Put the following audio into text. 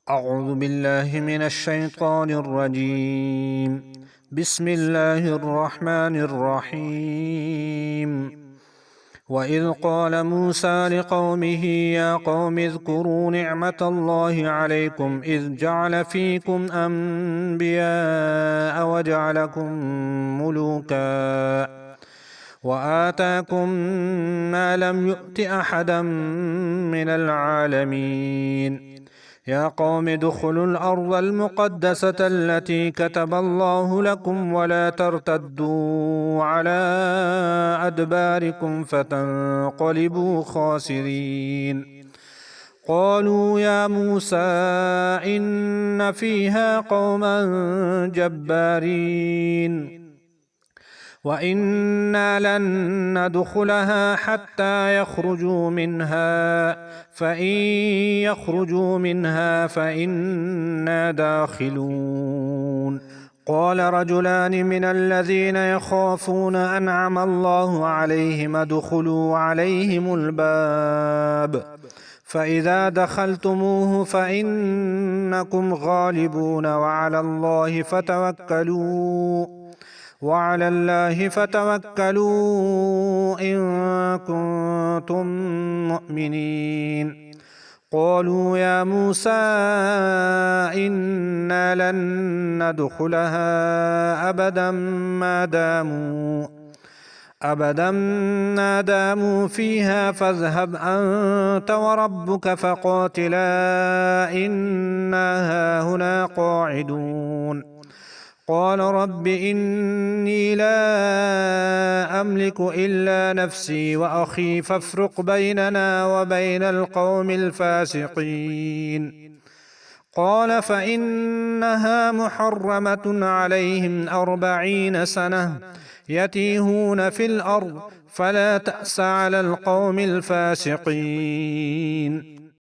أعوذ بالله من الشيطان الرجيم. بسم الله الرحمن الرحيم. وإذ قال موسى لقومه يا قوم اذكروا نعمة الله عليكم إذ جعل فيكم أنبياء وجعلكم ملوكا وآتاكم ما لم يؤت أحدا من العالمين. يا قوم ادخلوا الأرض المقدسة التي كتب الله لكم ولا ترتدوا على أدباركم فتنقلبوا خاسرين. قالوا يا موسى إن فيها قوما جبارين وإنا لن ندخلها حتى يخرجوا منها فإن يخرجوا منها فإنا داخلون. قال رجلان من الذين يخافون أنعم الله عليهم ادخلوا عليهم الباب فإذا دخلتموه فإنكم غالبون وعلى الله فتوكلوا إن كنتم مؤمنين. قالوا يا موسى إنا لن ندخلها أبدا ما داموا فيها فاذهب أنت وربك فقاتلا إنا هاهنا قاعدون. قال رب إني لا أملك إلا نفسي وأخي فافرق بيننا وبين القوم الفاسقين. قال فإنها محرمة عليهم 40 سنة يتيهون في الأرض فلا تأس على القوم الفاسقين.